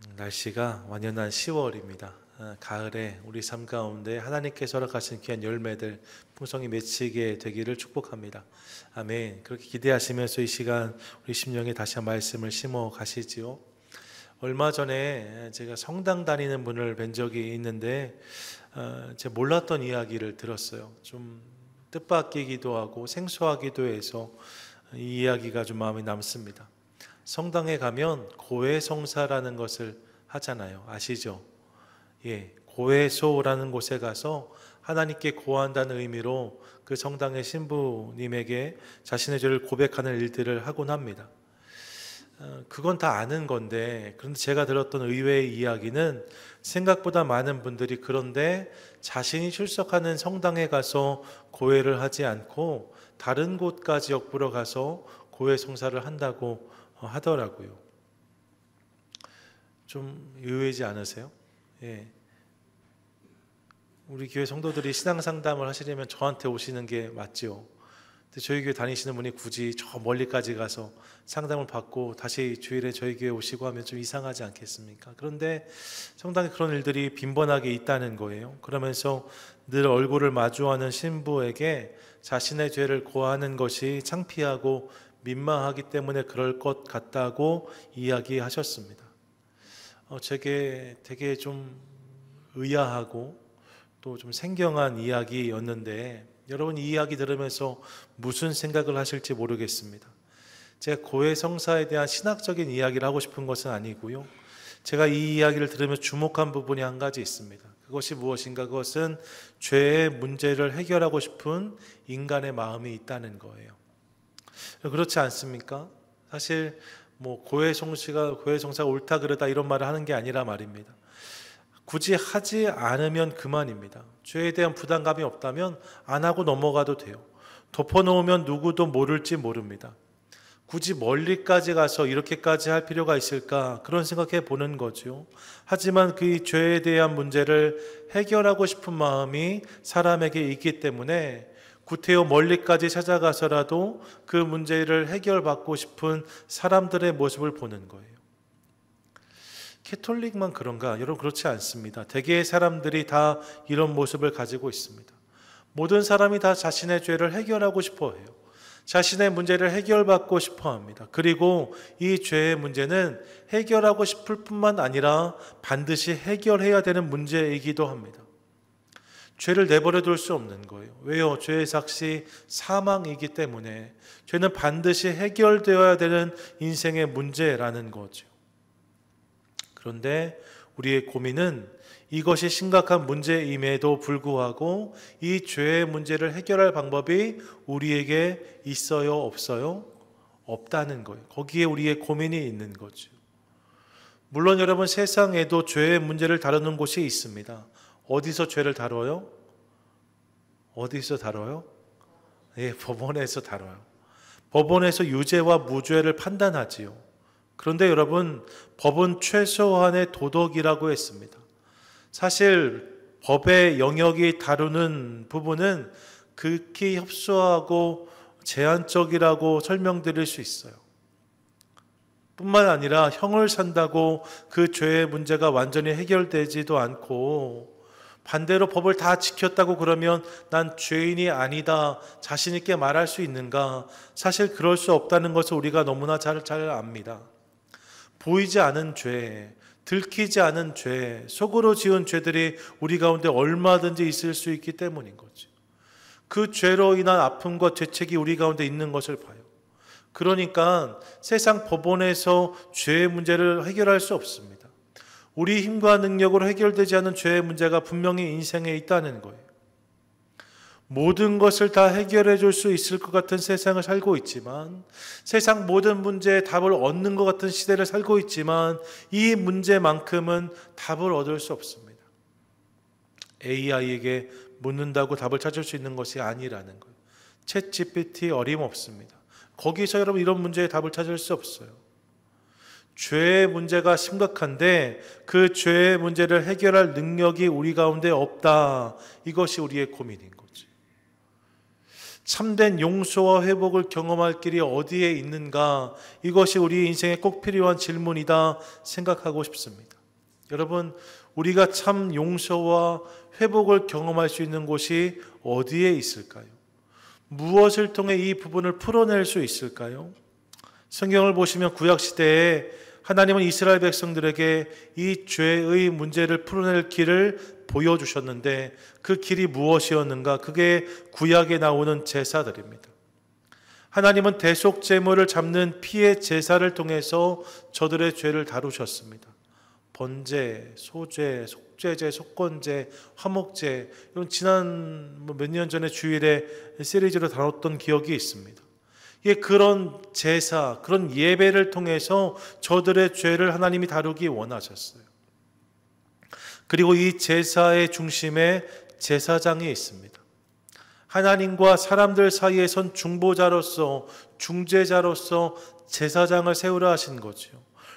날씨가 완연한 10월입니다. 가을에 우리 삶 가운데 하나님께서 허락하신 귀한 열매들 풍성히 맺히게 되기를 축복합니다. 아멘. 그렇게 기대하시면서 이 시간 우리 심령에 다시 한 말씀을 심어 가시지요. 얼마 전에 제가 성당 다니는 분을 뵌 적이 있는데 제가 몰랐던 이야기를 들었어요. 좀 뜻밖이기도 하고 생소하기도 해서 이 이야기가 좀 마음에 남습니다. 성당에 가면 고해성사라는 것을 하잖아요. 아시죠? 예, 고해소라는 곳에 가서 하나님께 고한다는 의미로 그 성당의 신부님에게 자신의 죄를 고백하는 일들을 하곤 합니다. 그건 다 아는 건데, 그런데 제가 들었던 의외의 이야기는 생각보다 많은 분들이 그런데 자신이 출석하는 성당에 가서 고해를 하지 않고 다른 곳까지 역부러 가서 고해성사를 한다고 하더라고요. 좀 의외지 않으세요? 예. 우리 교회 성도들이 신앙 상담을 하시려면 저한테 오시는 게 맞죠. 근데 저희 교회 다니시는 분이 굳이 저 멀리까지 가서 상담을 받고 다시 주일에 저희 교회 오시고 하면 좀 이상하지 않겠습니까? 그런데 성당에 그런 일들이 빈번하게 있다는 거예요. 그러면서 늘 얼굴을 마주하는 신부에게 자신의 죄를 고하는 것이 창피하고 민망하기 때문에 그럴 것 같다고 이야기하셨습니다. 제게 되게 좀 의아하고 또 좀 생경한 이야기였는데 여러분 이 이야기 들으면서 무슨 생각을 하실지 모르겠습니다. 제가 고해성사에 대한 신학적인 이야기를 하고 싶은 것은 아니고요. 제가 이 이야기를 들으면서 주목한 부분이 한 가지 있습니다. 그것이 무엇인가? 그것은 죄의 문제를 해결하고 싶은 인간의 마음이 있다는 거예요. 그렇지 않습니까? 사실 고해성사가 옳다 그르다 이런 말을 하는 게 아니라 말입니다. 굳이 하지 않으면 그만입니다. 죄에 대한 부담감이 없다면 안 하고 넘어가도 돼요. 덮어놓으면 누구도 모를지 모릅니다. 굳이 멀리까지 가서 이렇게까지 할 필요가 있을까? 그런 생각해 보는 거죠. 하지만 그 죄에 대한 문제를 해결하고 싶은 마음이 사람에게 있기 때문에 구태여 멀리까지 찾아가서라도 그 문제를 해결받고 싶은 사람들의 모습을 보는 거예요. 캐톨릭만 그런가? 여러분 그렇지 않습니다. 대개의 사람들이 다 이런 모습을 가지고 있습니다. 모든 사람이 다 자신의 죄를 해결하고 싶어 해요. 자신의 문제를 해결받고 싶어 합니다. 그리고 이 죄의 문제는 해결하고 싶을 뿐만 아니라 반드시 해결해야 되는 문제이기도 합니다. 죄를 내버려 둘 수 없는 거예요. 왜요? 죄의 삭시 사망이기 때문에 죄는 반드시 해결되어야 되는 인생의 문제라는 거죠. 그런데 우리의 고민은 이것이 심각한 문제임에도 불구하고 이 죄의 문제를 해결할 방법이 우리에게 있어요? 없어요? 없다는 거예요. 거기에 우리의 고민이 있는 거죠. 물론 여러분 세상에도 죄의 문제를 다루는 곳이 있습니다. 어디서 죄를 다뤄요? 어디서 다뤄요? 예, 법원에서 다뤄요. 법원에서 유죄와 무죄를 판단하지요. 그런데 여러분, 법은 최소한의 도덕이라고 했습니다. 사실 법의 영역이 다루는 부분은 극히 협소하고 제한적이라고 설명드릴 수 있어요. 뿐만 아니라 형을 산다고 그 죄의 문제가 완전히 해결되지도 않고 반대로 법을 다 지켰다고 그러면 난 죄인이 아니다 자신 있게 말할 수 있는가? 사실 그럴 수 없다는 것을 우리가 너무나 잘 압니다. 보이지 않은 죄, 들키지 않은 죄, 속으로 지은 죄들이 우리 가운데 얼마든지 있을 수 있기 때문인 거죠. 그 죄로 인한 아픔과 죄책이 우리 가운데 있는 것을 봐요. 그러니까 세상 법원에서 죄의 문제를 해결할 수 없습니다. 우리 힘과 능력으로 해결되지 않은 죄의 문제가 분명히 인생에 있다는 거예요. 모든 것을 다 해결해 줄 수 있을 것 같은 세상을 살고 있지만, 세상 모든 문제에 답을 얻는 것 같은 시대를 살고 있지만 이 문제만큼은 답을 얻을 수 없습니다. AI에게 묻는다고 답을 찾을 수 있는 것이 아니라는 거예요. 챗 GPT 어림없습니다. 거기서 여러분 이런 문제에 답을 찾을 수 없어요. 죄의 문제가 심각한데 그 죄의 문제를 해결할 능력이 우리 가운데 없다. 이것이 우리의 고민인 거죠. 참된 용서와 회복을 경험할 길이 어디에 있는가? 이것이 우리 인생에 꼭 필요한 질문이다 생각하고 싶습니다. 여러분, 우리가 참 용서와 회복을 경험할 수 있는 곳이 어디에 있을까요? 무엇을 통해 이 부분을 풀어낼 수 있을까요? 성경을 보시면 구약시대에 하나님은 이스라엘 백성들에게 이 죄의 문제를 풀어낼 길을 보여주셨는데 그 길이 무엇이었는가? 그게 구약에 나오는 제사들입니다. 하나님은 대속제물을 잡는 피의 제사를 통해서 저들의 죄를 다루셨습니다. 번제, 소제, 속죄제, 속건제, 화목제, 이런 지난 몇 년 전에 주일에 시리즈로 다뤘던 기억이 있습니다. 이게 그런 제사, 그런 예배를 통해서 저들의 죄를 하나님이 다루기 원하셨어요. 그리고 이 제사의 중심에 제사장이 있습니다. 하나님과 사람들 사이에 선 중보자로서, 중재자로서 제사장을 세우라 하신 거죠.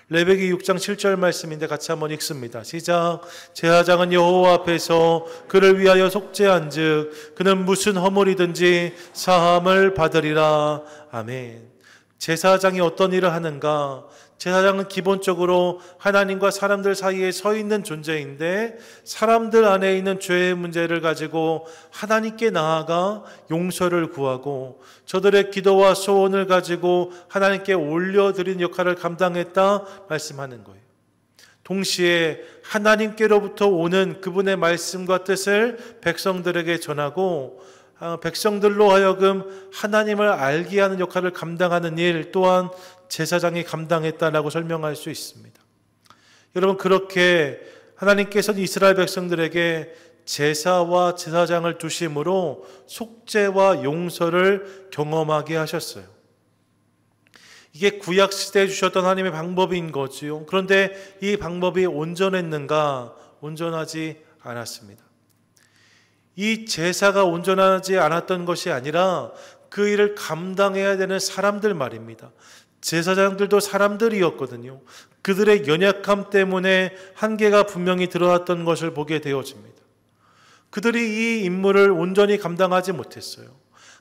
레위기 6장 7절 말씀인데 같이 한번 읽습니다. 시작. 제사장은 여호와 앞에서 그를 위하여 속죄한즉 그는 무슨 허물이든지 사함을 받으리라. 아멘. 제사장이 어떤 일을 하는가? 제사장은 기본적으로 하나님과 사람들 사이에 서 있는 존재인데 사람들 안에 있는 죄의 문제를 가지고 하나님께 나아가 용서를 구하고 저들의 기도와 소원을 가지고 하나님께 올려드린 역할을 감당했다 말씀하는 거예요. 동시에 하나님께로부터 오는 그분의 말씀과 뜻을 백성들에게 전하고 백성들로 하여금 하나님을 알게 하는 역할을 감당하는 일 또한 제사장이 감당했다라고 설명할 수 있습니다. 여러분, 그렇게 하나님께서는 이스라엘 백성들에게 제사와 제사장을 두심으로 속죄와 용서를 경험하게 하셨어요. 이게 구약 시대에 주셨던 하나님의 방법인 거지요. 그런데 이 방법이 온전했는가? 온전하지 않았습니다. 이 제사가 온전하지 않았던 것이 아니라 그 일을 감당해야 되는 사람들 말입니다. 제사장들도 사람들이었거든요. 그들의 연약함 때문에 한계가 분명히 드러났던 것을 보게 되어집니다. 그들이 이 임무를 온전히 감당하지 못했어요.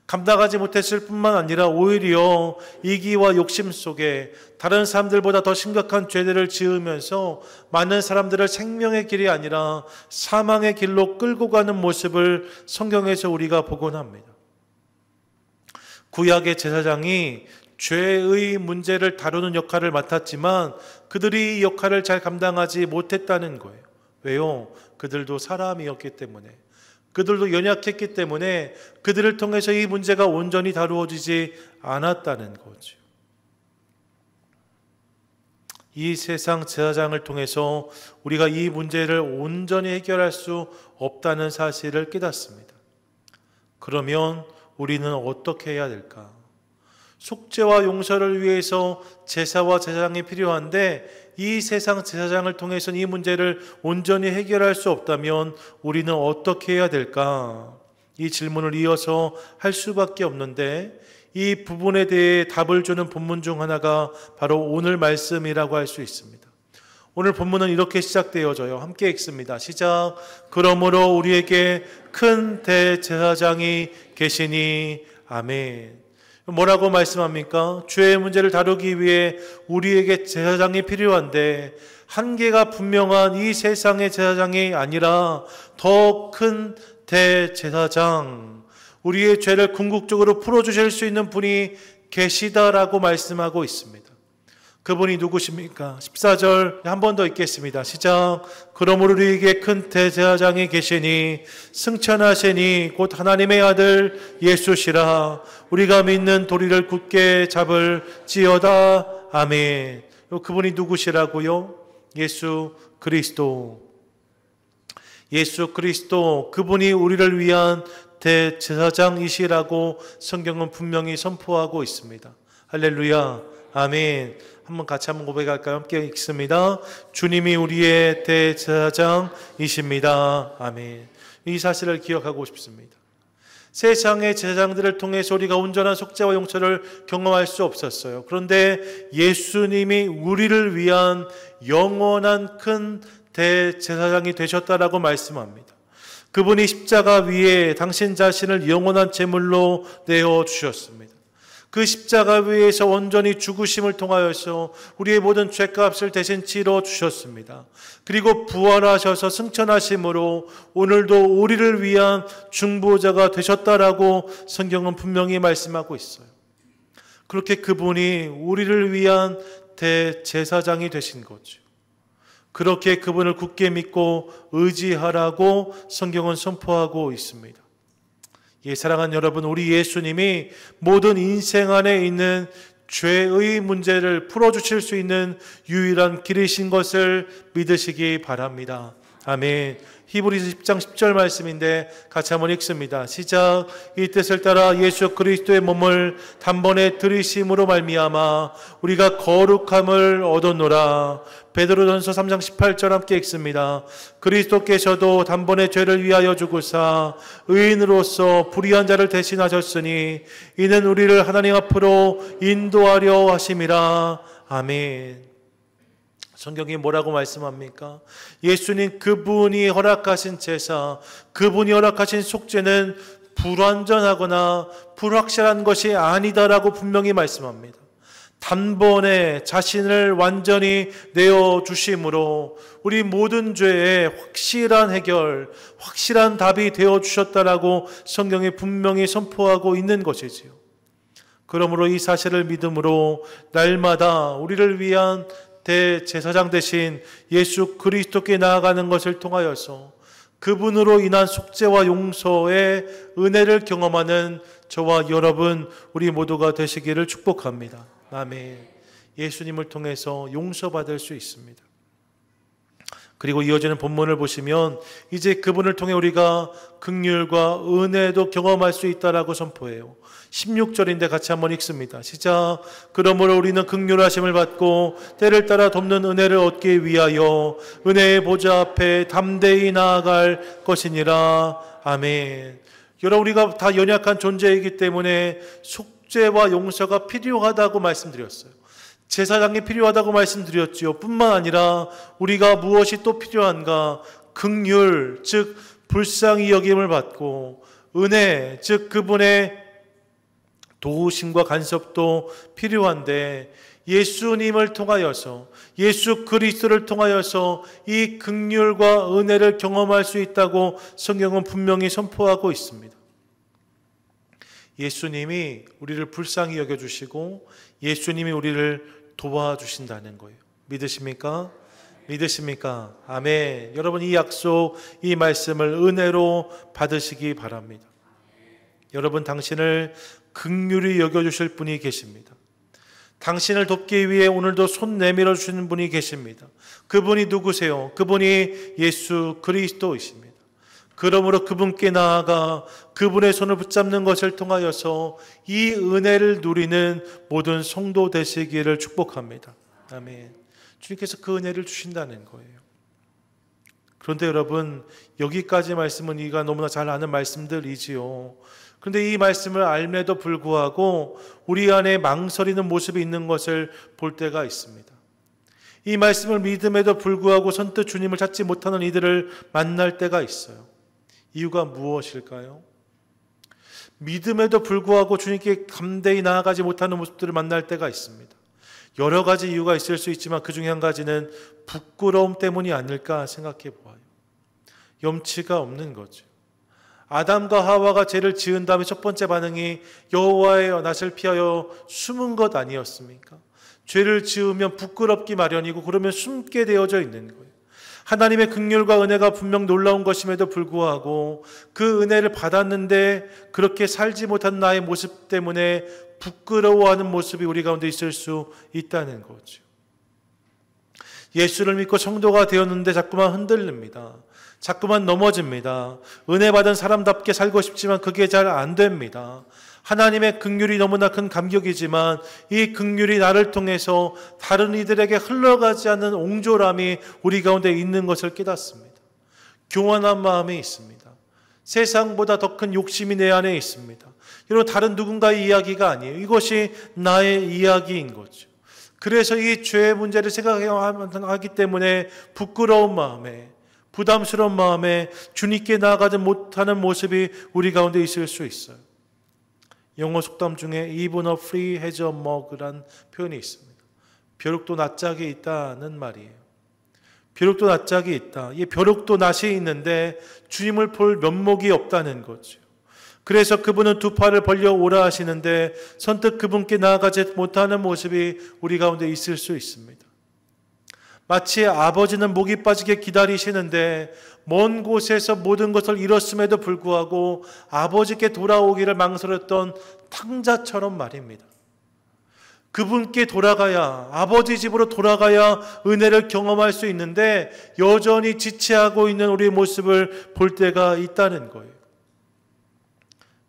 감당하지 못했을 뿐만 아니라 오히려 이기와 욕심 속에 다른 사람들보다 더 심각한 죄들을 지으면서 많은 사람들을 생명의 길이 아니라 사망의 길로 끌고 가는 모습을 성경에서 우리가 보곤 합니다. 구약의 제사장이 죄의 문제를 다루는 역할을 맡았지만 그들이 이 역할을 잘 감당하지 못했다는 거예요. 왜요? 그들도 사람이었기 때문에, 그들도 연약했기 때문에 그들을 통해서 이 문제가 온전히 다루어지지 않았다는 거죠. 이 세상 제사장을 통해서 우리가 이 문제를 온전히 해결할 수 없다는 사실을 깨닫습니다. 그러면 우리는 어떻게 해야 될까? 속죄와 용서를 위해서 제사와 제사장이 필요한데 이 세상 제사장을 통해서는 이 문제를 온전히 해결할 수 없다면 우리는 어떻게 해야 될까? 이 질문을 이어서 할 수밖에 없는데 이 부분에 대해 답을 주는 본문 중 하나가 바로 오늘 말씀이라고 할 수 있습니다. 오늘 본문은 이렇게 시작되어져요. 함께 읽습니다. 시작. 그러므로 우리에게 큰 대제사장이 계시니 아멘. 뭐라고 말씀합니까? 죄의 문제를 다루기 위해 우리에게 제사장이 필요한데 한계가 분명한 이 세상의 제사장이 아니라 더 큰 대제사장, 우리의 죄를 궁극적으로 풀어주실 수 있는 분이 계시다라고 말씀하고 있습니다. 그분이 누구십니까? 14절 한 번 더 읽겠습니다. 시작. 그러므로 우리에게 큰 대제사장이 계시니 승천하시니 곧 하나님의 아들 예수시라. 우리가 믿는 도리를 굳게 잡을지어다. 아멘. 그분이 누구시라고요? 예수 그리스도. 예수 그리스도, 그분이 우리를 위한 대제사장이시라고 성경은 분명히 선포하고 있습니다. 할렐루야. 아멘. 한번 같이 한번 고백할까요? 함께 읽습니다. 주님이 우리의 대제사장이십니다. 아멘. 이 사실을 기억하고 싶습니다. 세상의 제사장들을 통해서 우리가 온전한 속죄와 용서를 경험할 수 없었어요. 그런데 예수님이 우리를 위한 영원한 큰 대제사장이 되셨다라고 말씀합니다. 그분이 십자가 위에 당신 자신을 영원한 제물로 내어주셨습니다. 그 십자가 위에서 온전히 죽으심을 통하여서 우리의 모든 죄값을 대신 치러주셨습니다. 그리고 부활하셔서 승천하심으로 오늘도 우리를 위한 중보자가 되셨다라고 성경은 분명히 말씀하고 있어요. 그렇게 그분이 우리를 위한 대제사장이 되신 거죠. 그렇게 그분을 굳게 믿고 의지하라고 성경은 선포하고 있습니다. 예, 사랑하는 여러분, 우리 예수님이 모든 인생 안에 있는 죄의 문제를 풀어주실 수 있는 유일한 길이신 것을 믿으시기 바랍니다. 아멘. 히브리서 10장 10절 말씀인데 같이 한번 읽습니다. 시작. 이 뜻을 따라 예수 그리스도의 몸을 단번에 들이심으로 말미암아 우리가 거룩함을 얻었노라. 베드로전서 3장 18절 함께 읽습니다. 그리스도께서도 단번에 죄를 위하여 죽으사 의인으로서 불의한 자를 대신하셨으니 이는 우리를 하나님 앞으로 인도하려 하심이라. 아멘. 성경이 뭐라고 말씀합니까? 예수님 그분이 허락하신 제사, 그분이 허락하신 속죄는 불완전하거나 불확실한 것이 아니다라고 분명히 말씀합니다. 단번에 자신을 완전히 내어주심으로 우리 모든 죄에 확실한 해결, 확실한 답이 되어주셨다라고 성경이 분명히 선포하고 있는 것이지요. 그러므로 이 사실을 믿음으로 날마다 우리를 위한 대제사장 대신 예수 그리스도께 나아가는 것을 통하여서 그분으로 인한 속죄와 용서의 은혜를 경험하는 저와 여러분 우리 모두가 되시기를 축복합니다. 아멘. 예수님을 통해서 용서받을 수 있습니다. 그리고 이어지는 본문을 보시면 이제 그분을 통해 우리가 긍휼과 은혜도 경험할 수 있다라고 선포해요. 16절인데 같이 한번 읽습니다. 시작. 그러므로 우리는 긍휼하심을 받고 때를 따라 돕는 은혜를 얻기 위하여 은혜의 보좌 앞에 담대히 나아갈 것이니라. 아멘. 여러분, 우리가 다 연약한 존재이기 때문에 속죄와 용서가 필요하다고 말씀드렸어요. 제사장이 필요하다고 말씀드렸지요. 뿐만 아니라 우리가 무엇이 또 필요한가? 긍휼, 즉 불쌍히 여김을 받고 은혜, 즉 그분의 도우심과 간섭도 필요한데 예수님을 통하여서 예수 그리스도를 통하여서 이 긍휼과 은혜를 경험할 수 있다고 성경은 분명히 선포하고 있습니다. 예수님이 우리를 불쌍히 여겨주시고 예수님이 우리를 도와주신다는 거예요. 믿으십니까? 믿으십니까? 아멘. 여러분, 이 약속, 이 말씀을 은혜로 받으시기 바랍니다. 여러분, 당신을 긍휼히 여겨주실 분이 계십니다. 당신을 돕기 위해 오늘도 손 내밀어 주시는 분이 계십니다. 그분이 누구세요? 그분이 예수 그리스도이십니다. 그러므로 그분께 나아가 그분의 손을 붙잡는 것을 통하여서 이 은혜를 누리는 모든 성도 되시기를 축복합니다. 아멘. 주님께서 그 은혜를 주신다는 거예요. 그런데 여러분, 여기까지 말씀은 우리가 너무나 잘 아는 말씀들이지요. 그런데 이 말씀을 알매도 불구하고 우리 안에 망설이는 모습이 있는 것을 볼 때가 있습니다. 이 말씀을 믿음에도 불구하고 선뜻 주님을 찾지 못하는 이들을 만날 때가 있어요. 이유가 무엇일까요? 믿음에도 불구하고 주님께 담대히 나아가지 못하는 모습들을 만날 때가 있습니다. 여러 가지 이유가 있을 수 있지만 그 중에 한 가지는 부끄러움 때문이 아닐까 생각해 보아요. 염치가 없는 거죠. 아담과 하와가 죄를 지은 다음에 첫 번째 반응이 여호와의 낯을 피하여 숨은 것 아니었습니까? 죄를 지으면 부끄럽기 마련이고 그러면 숨게 되어져 있는 거예요. 하나님의 긍휼과 은혜가 분명 놀라운 것임에도 불구하고 그 은혜를 받았는데 그렇게 살지 못한 나의 모습 때문에 부끄러워하는 모습이 우리 가운데 있을 수 있다는 거죠. 예수를 믿고 성도가 되었는데 자꾸만 흔들립니다. 자꾸만 넘어집니다. 은혜 받은 사람답게 살고 싶지만 그게 잘 안 됩니다. 하나님의 긍휼이 너무나 큰 감격이지만 이 긍휼이 나를 통해서 다른 이들에게 흘러가지 않는 옹졸함이 우리 가운데 있는 것을 깨닫습니다. 교만한 마음이 있습니다. 세상보다 더 큰 욕심이 내 안에 있습니다. 여러분, 다른 누군가의 이야기가 아니에요. 이것이 나의 이야기인 거죠. 그래서 이 죄의 문제를 생각하기 때문에 부끄러운 마음에 부담스러운 마음에 주님께 나아가지 못하는 모습이 우리 가운데 있을 수 있어요. 영어 속담 중에 even a flea has a mug란 표현이 있습니다. 벼룩도 낯짝이 있다는 말이에요. 벼룩도 낯짝이 있다. 이 벼룩도 낯이 있는데 주님을 볼 면목이 없다는 거죠. 그래서 그분은 두 팔을 벌려 오라 하시는데 선뜻 그분께 나아가지 못하는 모습이 우리 가운데 있을 수 있습니다. 마치 아버지는 목이 빠지게 기다리시는데 먼 곳에서 모든 것을 잃었음에도 불구하고 아버지께 돌아오기를 망설였던 탕자처럼 말입니다. 그분께 돌아가야, 아버지 집으로 돌아가야 은혜를 경험할 수 있는데 여전히 지체하고 있는 우리의 모습을 볼 때가 있다는 거예요.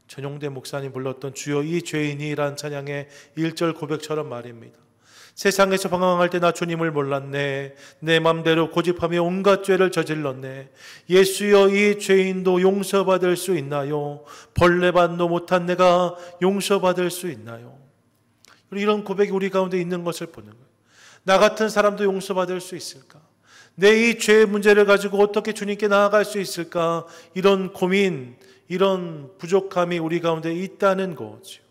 전용대 목사님 불렀던 주여 이 죄인이란 찬양의 1절 고백처럼 말입니다. 세상에서 방황할 때 나 주님을 몰랐네. 내 맘대로 고집하며 온갖 죄를 저질렀네. 예수여 이 죄인도 용서받을 수 있나요? 벌레반도 못한 내가 용서받을 수 있나요? 이런 고백이 우리 가운데 있는 것을 보는 거예요. 나 같은 사람도 용서받을 수 있을까? 내 이 죄의 문제를 가지고 어떻게 주님께 나아갈 수 있을까? 이런 고민, 이런 부족함이 우리 가운데 있다는 거죠.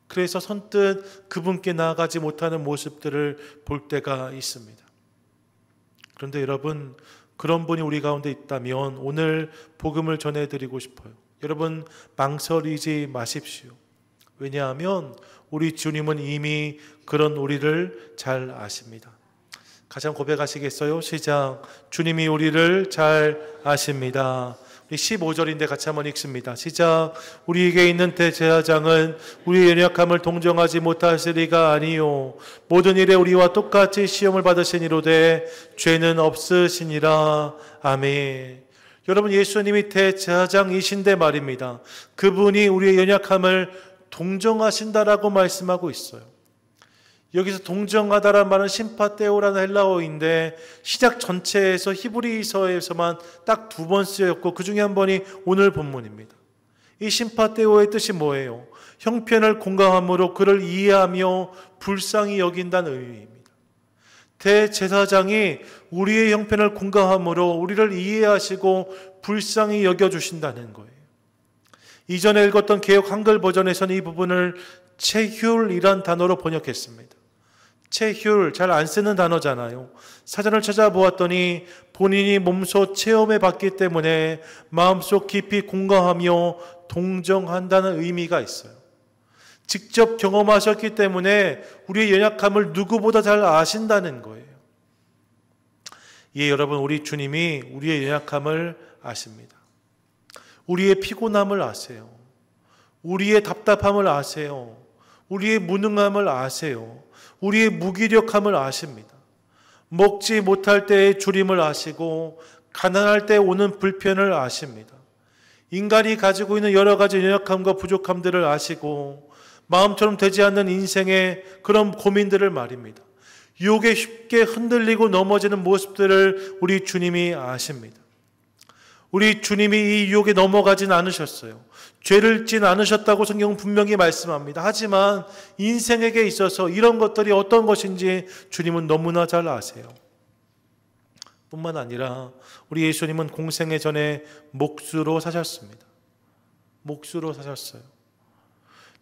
그래서 선뜻 그분께 나아가지 못하는 모습들을 볼 때가 있습니다. 그런데 여러분, 그런 분이 우리 가운데 있다면 오늘 복음을 전해드리고 싶어요. 여러분, 망설이지 마십시오. 왜냐하면 우리 주님은 이미 그런 우리를 잘 아십니다. 같이 한번 고백하시겠어요? 시작. 주님이 우리를 잘 아십니다. 15절인데 같이 한번 읽습니다. 시작. 우리에게 있는 대제사장은 우리의 연약함을 동정하지 못하시리가 아니요 모든 일에 우리와 똑같이 시험을 받으시니로되 죄는 없으시니라. 아멘. 여러분, 예수님이 대제사장이신데 말입니다. 그분이 우리의 연약함을 동정하신다라고 말씀하고 있어요. 여기서 동정하다라는 말은 심파테오라는 헬라어인데 신약 전체에서 히브리서에서만 딱 2번 쓰였고 그 중에 한 번이 오늘 본문입니다. 이 심파테오의 뜻이 뭐예요? 형편을 공감함으로 그를 이해하며 불쌍히 여긴다는 의미입니다. 대제사장이 우리의 형편을 공감함으로 우리를 이해하시고 불쌍히 여겨주신다는 거예요. 이전에 읽었던 개역 한글 버전에서는 이 부분을 체휼이란 단어로 번역했습니다. 체휼, 잘 안 쓰는 단어잖아요. 사전을 찾아보았더니 본인이 몸소 체험해 봤기 때문에 마음속 깊이 공감하며 동정한다는 의미가 있어요. 직접 경험하셨기 때문에 우리의 연약함을 누구보다 잘 아신다는 거예요. 예, 여러분, 우리 주님이 우리의 연약함을 아십니다. 우리의 피곤함을 아세요. 우리의 답답함을 아세요. 우리의 무능함을 아세요. 우리의 무기력함을 아십니다. 먹지 못할 때의 주림을 아시고 가난할 때 오는 불편을 아십니다. 인간이 가지고 있는 여러 가지 연약함과 부족함들을 아시고 마음처럼 되지 않는 인생의 그런 고민들을 말입니다. 유혹에 쉽게 흔들리고 넘어지는 모습들을 우리 주님이 아십니다. 우리 주님이 이 유혹에 넘어가진 않으셨어요. 죄를 짓진 않으셨다고 성경은 분명히 말씀합니다. 하지만 인생에게 있어서 이런 것들이 어떤 것인지 주님은 너무나 잘 아세요. 뿐만 아니라 우리 예수님은 공생애 전에 목수로 사셨습니다. 목수로 사셨어요.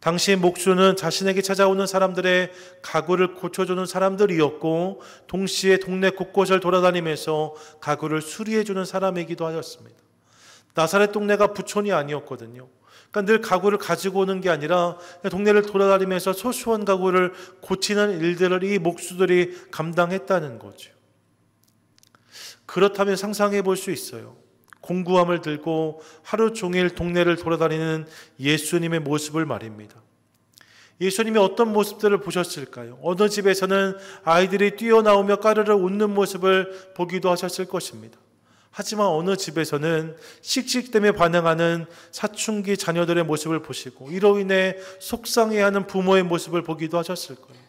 당시 목수는 자신에게 찾아오는 사람들의 가구를 고쳐주는 사람들이었고 동시에 동네 곳곳을 돌아다니면서 가구를 수리해주는 사람이기도 하였습니다. 나사렛 동네가 부촌이 아니었거든요. 그러니까 늘 가구를 가지고 오는 게 아니라 동네를 돌아다니면서 소소한 가구를 고치는 일들을 이 목수들이 감당했다는 거죠. 그렇다면 상상해 볼 수 있어요. 공구함을 들고 하루 종일 동네를 돌아다니는 예수님의 모습을 말입니다. 예수님이 어떤 모습들을 보셨을까요? 어느 집에서는 아이들이 뛰어나오며 까르르 웃는 모습을 보기도 하셨을 것입니다. 하지만 어느 집에서는 씩씩 때문에 반응하는 사춘기 자녀들의 모습을 보시고 이로 인해 속상해하는 부모의 모습을 보기도 하셨을 거예요.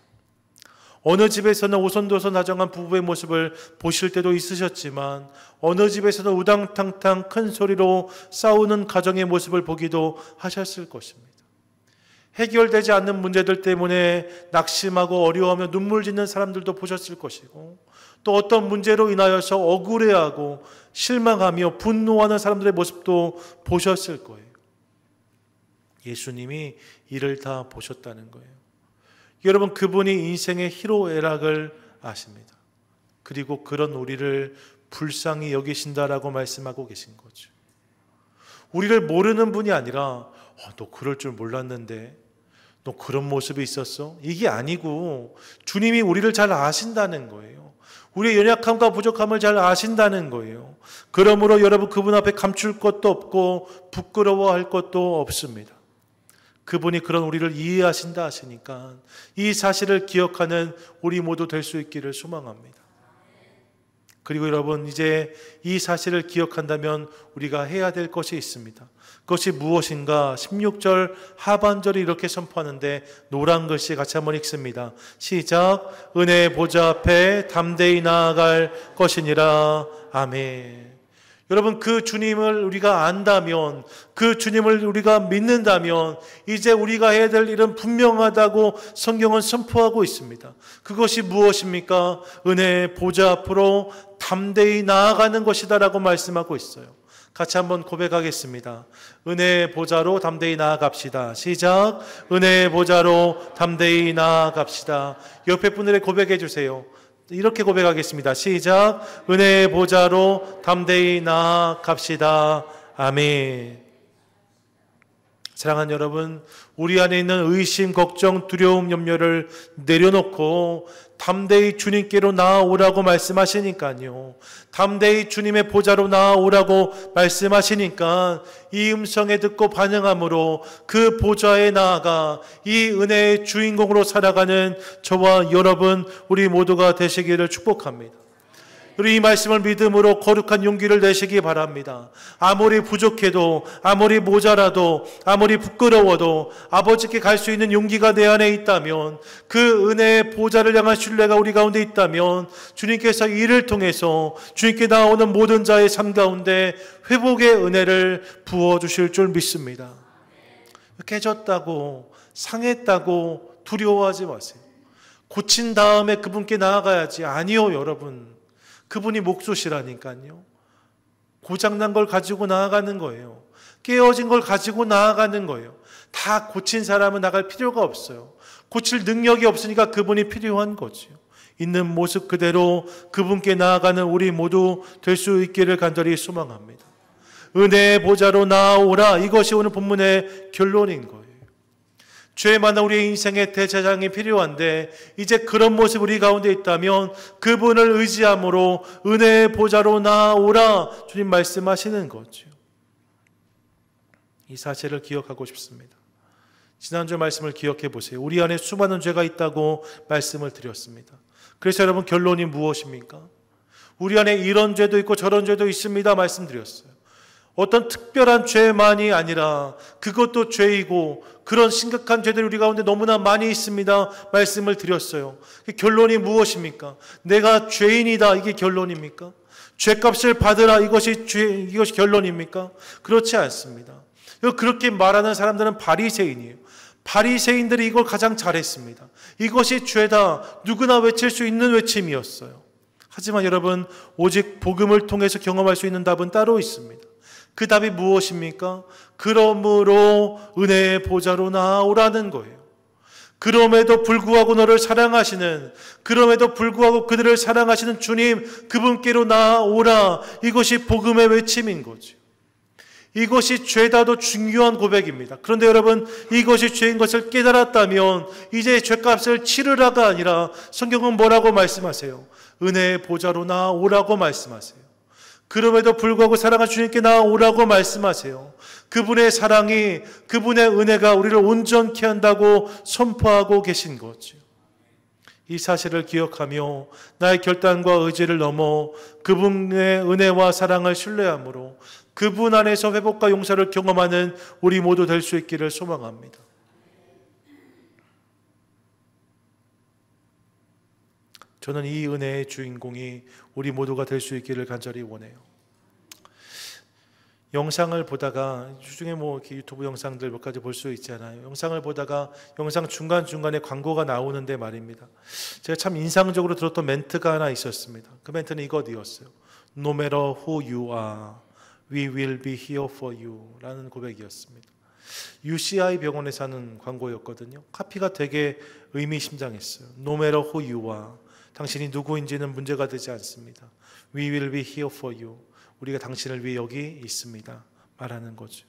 어느 집에서는 오손도손 다정한 부부의 모습을 보실 때도 있으셨지만 어느 집에서는 우당탕탕 큰 소리로 싸우는 가정의 모습을 보기도 하셨을 것입니다. 해결되지 않는 문제들 때문에 낙심하고 어려워하며 눈물 짓는 사람들도 보셨을 것이고 또 어떤 문제로 인하여서 억울해하고 실망하며 분노하는 사람들의 모습도 보셨을 거예요. 예수님이 이를 다 보셨다는 거예요. 여러분, 그분이 인생의 희로애락을 아십니다. 그리고 그런 우리를 불쌍히 여기신다라고 말씀하고 계신 거죠. 우리를 모르는 분이 아니라 너 그럴 줄 몰랐는데 너 그런 모습이 있었어? 이게 아니고 주님이 우리를 잘 아신다는 거예요. 우리의 연약함과 부족함을 잘 아신다는 거예요. 그러므로 여러분, 그분 앞에 감출 것도 없고 부끄러워할 것도 없습니다. 그분이 그런 우리를 이해하신다 하시니까 이 사실을 기억하는 우리 모두 될 수 있기를 소망합니다. 그리고 여러분, 이제 이 사실을 기억한다면 우리가 해야 될 것이 있습니다. 그것이 무엇인가? 16절 하반절이 이렇게 선포하는데 노란 글씨 같이 한번 읽습니다. 시작. 은혜의 보좌 앞에 담대히 나아갈 것이니라. 아멘. 여러분, 그 주님을 우리가 안다면, 그 주님을 우리가 믿는다면 이제 우리가 해야 될 일은 분명하다고 성경은 선포하고 있습니다. 그것이 무엇입니까? 은혜의 보좌 앞으로 담대히 나아가는 것이다라고 말씀하고 있어요. 같이 한번 고백하겠습니다. 은혜의 보좌로 담대히 나아갑시다. 시작. 은혜의 보좌로 담대히 나아갑시다. 옆에 분들의 고백해 주세요. 이렇게 고백하겠습니다. 시작. 은혜의 보좌로 담대히 나아갑시다. 아멘. 사랑하는 여러분, 우리 안에 있는 의심, 걱정, 두려움, 염려를 내려놓고 담대히 주님께로 나아오라고 말씀하시니까요. 담대히 주님의 보좌로 나아오라고 말씀하시니까 이 음성에 듣고 반응함으로 그 보좌에 나아가 이 은혜의 주인공으로 살아가는 저와 여러분, 우리 모두가 되시기를 축복합니다. 우리 이 말씀을 믿음으로 거룩한 용기를 내시기 바랍니다. 아무리 부족해도, 아무리 모자라도, 아무리 부끄러워도 아버지께 갈 수 있는 용기가 내 안에 있다면, 그 은혜의 보좌를 향한 신뢰가 우리 가운데 있다면 주님께서 이를 통해서 주님께 나오는 모든 자의 삶 가운데 회복의 은혜를 부어주실 줄 믿습니다. 깨졌다고, 상했다고 두려워하지 마세요. 고친 다음에 그분께 나아가야지. 아니요, 여러분. 그분이 목소시라니까요. 고장난 걸 가지고 나아가는 거예요. 깨어진 걸 가지고 나아가는 거예요. 다 고친 사람은 나갈 필요가 없어요. 고칠 능력이 없으니까 그분이 필요한 거죠. 있는 모습 그대로 그분께 나아가는 우리 모두 될 수 있기를 간절히 소망합니다. 은혜의 보좌로 나아오라. 이것이 오늘 본문의 결론인 거예요. 죄 많은 우리의 인생의 대제사장이 필요한데 이제 그런 모습 우리 가운데 있다면 그분을 의지함으로 은혜의 보좌로 나아오라 주님 말씀하시는 거죠. 이 사실을 기억하고 싶습니다. 지난주 말씀을 기억해 보세요. 우리 안에 수많은 죄가 있다고 말씀을 드렸습니다. 그래서 여러분, 결론이 무엇입니까? 우리 안에 이런 죄도 있고 저런 죄도 있습니다 말씀드렸어요. 어떤 특별한 죄만이 아니라 그것도 죄이고 그런 심각한 죄들이 우리 가운데 너무나 많이 있습니다 말씀을 드렸어요. 결론이 무엇입니까? 내가 죄인이다, 이게 결론입니까? 죄값을 받으라, 이것이 결론입니까? 그렇지 않습니다. 그렇게 말하는 사람들은 바리새인이에요. 바리새인들이 이걸 가장 잘했습니다. 이것이 죄다, 누구나 외칠 수 있는 외침이었어요. 하지만 여러분, 오직 복음을 통해서 경험할 수 있는 답은 따로 있습니다. 그 답이 무엇입니까? 그러므로 은혜의 보좌로 나아오라는 거예요. 그럼에도 불구하고 너를 사랑하시는, 그럼에도 불구하고 그들을 사랑하시는 주님, 그분께로 나아오라. 이것이 복음의 외침인 거죠. 이것이 죄다도 중요한 고백입니다. 그런데 여러분, 이것이 죄인 것을 깨달았다면 이제 죄값을 치르라가 아니라 성경은 뭐라고 말씀하세요? 은혜의 보좌로 나아오라고 말씀하세요. 그럼에도 불구하고 사랑하는 주님께 나아오라고 말씀하세요. 그분의 사랑이, 그분의 은혜가 우리를 온전케 한다고 선포하고 계신 거죠. 이 사실을 기억하며 나의 결단과 의지를 넘어 그분의 은혜와 사랑을 신뢰함으로 그분 안에서 회복과 용서를 경험하는 우리 모두 될 수 있기를 소망합니다. 저는 이 은혜의 주인공이 우리 모두가 될 수 있기를 간절히 원해요. 영상을 보다가 주중에 뭐 이렇게 유튜브 영상들 몇 가지 볼 수 있잖아요. 영상을 보다가 영상 중간중간에 광고가 나오는데 말입니다. 제가 참 인상적으로 들었던 멘트가 하나 있었습니다. 그 멘트는 이것이었어요. No matter who you are, we will be here for you 라는 고백이었습니다. UCI 병원에서 하는 광고였거든요. 카피가 되게 의미심장했어요. No matter who you are, 당신이 누구인지는 문제가 되지 않습니다. We will be here for you. 우리가 당신을 위해 여기 있습니다. 말하는 거죠.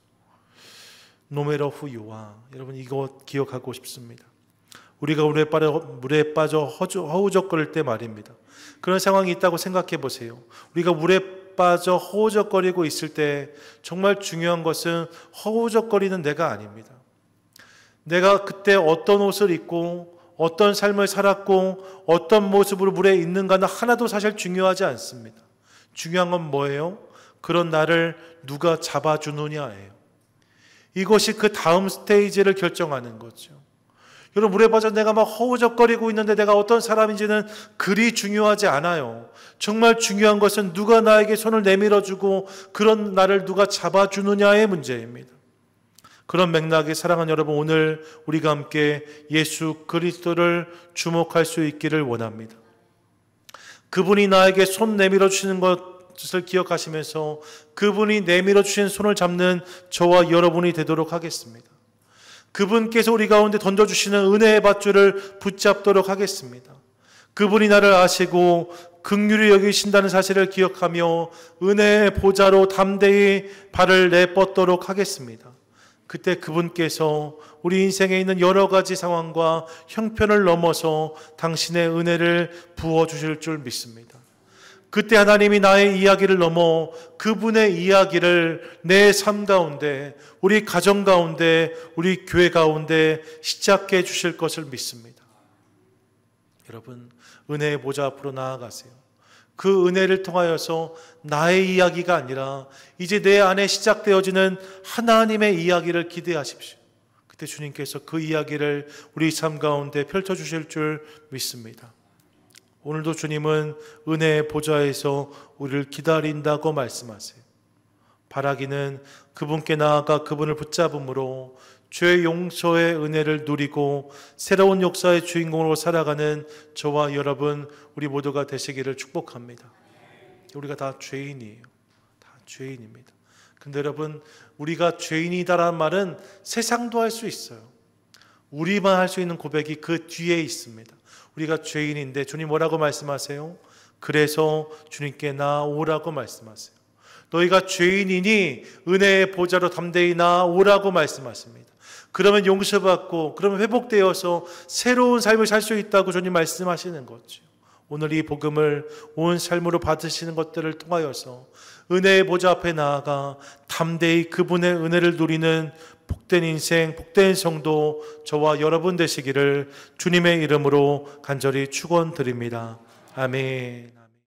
No matter who you are. 여러분 이거 기억하고 싶습니다. 우리가 물에 빠져 허우적거릴 때 말입니다. 그런 상황이 있다고 생각해 보세요. 우리가 물에 빠져 허우적거리고 있을 때 정말 중요한 것은 허우적거리는 내가 아닙니다. 내가 그때 어떤 옷을 입고 어떤 삶을 살았고 어떤 모습으로 물에 있는가는 하나도 사실 중요하지 않습니다. 중요한 건 뭐예요? 그런 나를 누가 잡아주느냐예요. 이것이 그 다음 스테이지를 결정하는 거죠. 여러분 물에 빠져 내가 막 허우적거리고 있는데 내가 어떤 사람인지는 그리 중요하지 않아요. 정말 중요한 것은 누가 나에게 손을 내밀어주고 그런 나를 누가 잡아주느냐의 문제입니다. 그런 맥락에 사랑하는 여러분, 오늘 우리가 함께 예수 그리스도를 주목할 수 있기를 원합니다. 그분이 나에게 손 내밀어 주시는 것을 기억하시면서 그분이 내밀어 주신 손을 잡는 저와 여러분이 되도록 하겠습니다. 그분께서 우리 가운데 던져주시는 은혜의 밧줄을 붙잡도록 하겠습니다. 그분이 나를 아시고 긍휼히 여기신다는 사실을 기억하며 은혜의 보좌로 담대히 발을 내뻗도록 하겠습니다. 그때 그분께서 우리 인생에 있는 여러 가지 상황과 형편을 넘어서 당신의 은혜를 부어주실 줄 믿습니다. 그때 하나님이 나의 이야기를 넘어 그분의 이야기를 내 삶 가운데, 우리 가정 가운데, 우리 교회 가운데 시작해 주실 것을 믿습니다. 여러분, 은혜의 보좌 앞으로 나아가세요. 그 은혜를 통하여서 나의 이야기가 아니라 이제 내 안에 시작되어지는 하나님의 이야기를 기대하십시오. 그때 주님께서 그 이야기를 우리 삶 가운데 펼쳐주실 줄 믿습니다. 오늘도 주님은 은혜의 보좌에서 우리를 기다린다고 말씀하세요. 바라기는 그분께 나아가 그분을 붙잡음으로 죄 용서의 은혜를 누리고 새로운 역사의 주인공으로 살아가는 저와 여러분, 우리 모두가 되시기를 축복합니다. 우리가 다 죄인이에요. 다 죄인입니다. 근데 여러분, 우리가 죄인이다라는 말은 세상도 할 수 있어요. 우리만 할 수 있는 고백이 그 뒤에 있습니다. 우리가 죄인인데 주님 뭐라고 말씀하세요? 그래서 주님께 나오라고 말씀하세요. 너희가 죄인이니 은혜의 보좌로 담대히 나오라고 말씀하십니다. 그러면 용서받고 그러면 회복되어서 새로운 삶을 살 수 있다고 주님 말씀하시는 거죠. 오늘 이 복음을 온 삶으로 받으시는 것들을 통하여서 은혜의 보좌 앞에 나아가 담대히 그분의 은혜를 누리는 복된 인생, 복된 성도 저와 여러분 되시기를 주님의 이름으로 간절히 축원드립니다. 아멘.